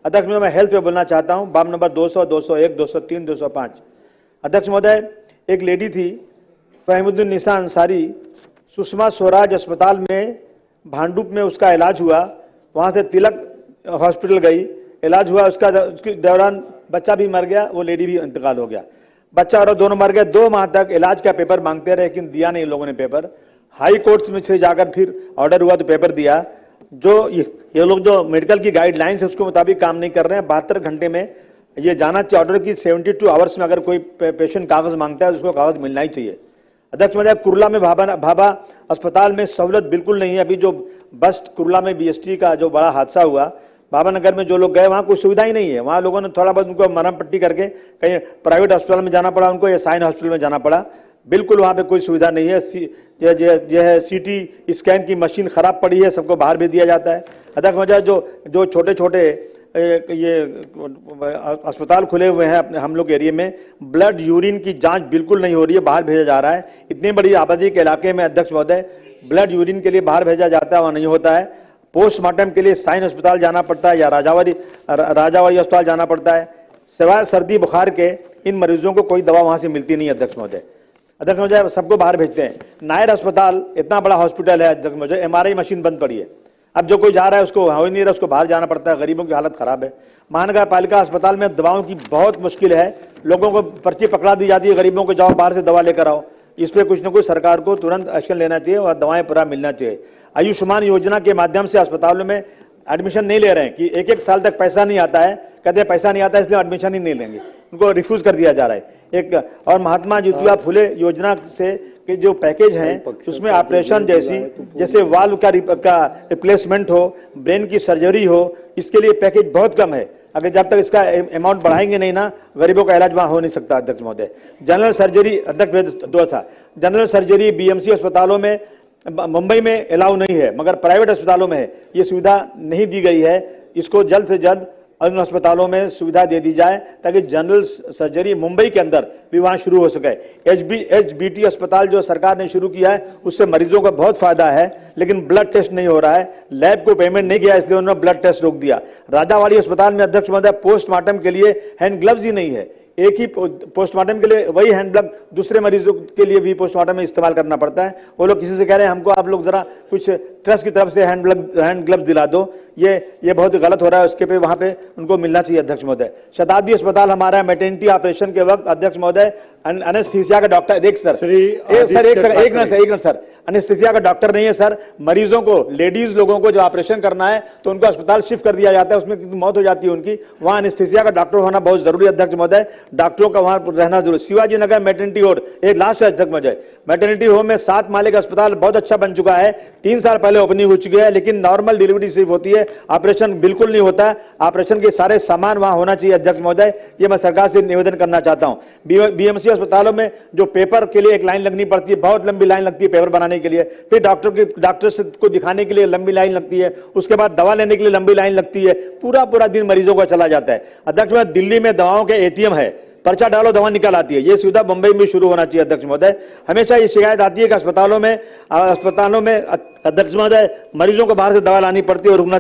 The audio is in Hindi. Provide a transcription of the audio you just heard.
अध्यक्ष महोदय, मैं हेल्थ पे बोलना चाहता हूं। बाम नंबर 200, 201, 203, 205। अध्यक्ष महोदय, एक लेडी थी फहीमुद्दीन अंसारी, सुषमा स्वराज अस्पताल में भांडुप में उसका इलाज हुआ। वहां से तिलक हॉस्पिटल गई, इलाज हुआ उसके दौरान बच्चा भी मर गया, वो लेडी भी इंतकाल हो गया। बच्चा और दोनों मर गए। 2 माह तक इलाज का पेपर मांगते रहे, लेकिन दिया नहीं इन लोगों ने पेपर। हाई कोर्ट्स में से जाकर फिर ऑर्डर हुआ तो पेपर दिया। जो ये लोग जो मेडिकल की गाइडलाइंस है उसके मुताबिक काम नहीं कर रहे हैं। 72 घंटे में ये जाना चाहिए ऑर्डर की 72 आवर्स में अगर कोई पेशेंट कागज मांगता है तो उसको कागज मिलना ही चाहिए। अध्यक्ष महोदय, कुर्ला में भाभा अस्पताल में सहूलत बिल्कुल नहीं है। अभी जो बस कुर्ला में बीएसटी का जो बड़ा हादसा हुआ, बाबा नगर में जो लोग गए वहां कोई सुविधा ही नहीं है। वहां लोगों ने थोड़ा बहुत उनको मरहम पट्टी करके कहीं प्राइवेट अस्पताल में जाना पड़ा उनको, या साइन हॉस्पिटल में जाना पड़ा। बिल्कुल वहां पे कोई सुविधा नहीं है। जो है सीटी स्कैन की मशीन खराब पड़ी है, सबको बाहर भेज दिया जाता है। अध्यक्ष महोदय, जो छोटे छोटे ये अस्पताल खुले हुए हैं अपने हम लोग एरिया में, ब्लड यूरिन की जांच बिल्कुल नहीं हो रही है, बाहर भेजा जा रहा है। इतनी बड़ी आबादी के इलाके में अध्यक्ष महोदय ब्लड यूरिन के लिए बाहर भेजा जाता है, वहाँ नहीं होता है। पोस्टमार्टम के लिए साइन अस्पताल जाना पड़ता है या राजावाड़ी अस्पताल जाना पड़ता है। सिवाय सर्दी बुखार के इन मरीजों को कोई दवा वहां से मिलती नहीं है। अध्यक्ष महोदय, सबको बाहर भेजते हैं। नायर अस्पताल इतना बड़ा हॉस्पिटल है अध्यक्ष महोदय, एमआरआई मशीन बंद पड़ी है। अब जो कोई जा रहा है उसको हो ही नहीं रहा, उसको बाहर जाना पड़ता है। गरीबों की हालत खराब है। महानगर पालिका अस्पताल में दवाओं की बहुत मुश्किल है। लोगों को पर्ची पकड़ा दी जाती है, गरीबों को जाओ बाहर से दवा लेकर आओ। इस पर कुछ न कुछ सरकार को तुरंत एक्शन लेना चाहिए और दवाएं पूरा मिलना चाहिए। आयुष्मान योजना के माध्यम से अस्पतालों में एडमिशन नहीं ले रहे हैं कि एक साल तक पैसा नहीं आता है, कहते हैं पैसा नहीं आता है इसलिए एडमिशन ही नहीं लेंगे, उनको रिफ्यूज कर दिया जा रहा है। एक और महात्मा ज्योतिबा फुले योजना से के जो पैकेज हैं उसमें ऑपरेशन जैसे वाल्व का रिप्लेसमेंट हो, ब्रेन की सर्जरी हो, इसके लिए पैकेज बहुत कम है। अगर जब तक इसका अमाउंट बढ़ाएंगे नहीं ना, गरीबों का इलाज वहां हो नहीं सकता। अध्यक्ष महोदय, general surgery general surgery BMC अस्पतालों में मुंबई में अलाउ नहीं है, मगर प्राइवेट अस्पतालों में है। ये सुविधा नहीं दी गई है। इसको जल्द से जल्द उन अस्पतालों में सुविधा दे दी जाए ताकि जनरल सर्जरी मुंबई के अंदर भी वहां शुरू हो सके। एचबीटी अस्पताल जो सरकार ने शुरू किया है उससे मरीजों को बहुत फायदा है, लेकिन ब्लड टेस्ट नहीं हो रहा है। लैब को पेमेंट नहीं किया इसलिए उन्होंने ब्लड टेस्ट रोक दिया। राजावाड़ी अस्पताल में अध्यक्ष महोदय पोस्टमार्टम के लिए हैंड ग्लव्स ही नहीं है। एक ही पोस्टमार्टम के लिए वही हैंड ग्लव दूसरे मरीजों के लिए भी पोस्टमार्टम में इस्तेमाल करना पड़ता है। वो लोग किसी से कह रहे हैं हमको आप लोग जरा कुछ ट्रस्ट की तरफ से हैंड ग्लव दिला दो, ये बहुत गलत हो रहा है। उसके पे वहां पे उनको मिलना चाहिए। अध्यक्ष महोदय, शताब्दी अस्पताल हमारा मैटरनिटी ऑपरेशन के वक्त अध्यक्ष महोदय एनेस्थीसिया का डॉक्टर एक मिनट सर, एनेस्थीसिया का डॉक्टर नहीं है सर। मरीजों को, लेडीज लोगों को जो ऑपरेशन करना है तो उनको अस्पताल शिफ्ट कर दिया जाता है, उसमें मौत हो जाती है उनकी। वहां एनेस्थीसिया का डॉक्टर होना बहुत जरूरी है। अध्यक्ष महोदय, डॉक्टरों का वहां रहना जरूरी। शिवाजी नगर मैटरनिटी होम, एक लास्ट है अध्यक्ष महोदय, मैटरनिटी होम में 7 माले का अस्पताल बहुत अच्छा बन चुका है। 3 साल पहले ओपनिंग हो चुकी है, लेकिन नॉर्मल डिलीवरी सिर्फ होती है, ऑपरेशन बिल्कुल नहीं होता। ऑपरेशन के सारे सामान वहां होना चाहिए। अध्यक्ष महोदय, ये मैं सरकार से निवेदन करना चाहता हूं। बीएमसी अस्पतालों में जो पेपर के लिए एक लाइन लगनी पड़ती है, बहुत लंबी लाइन लगती है पेपर बनाने के लिए, फिर डॉक्टर को दिखाने के लिए लंबी लाइन लगती है, उसके बाद दवा लेने के लिए लंबी लाइन लगती है। पूरा दिन मरीजों का चला जाता है। अध्यक्ष महोदय, दिल्ली में दवाओं के एटीएम है, पर्चा डालो दवा निकल आती है। ये सुविधा मुंबई में शुरू होना चाहिए। अध्यक्ष महोदय, हमेशा ये शिकायत आती है कि अस्पतालों में अध्यक्ष महोदय मरीजों को बाहर से दवा लानी पड़ती है और रुकना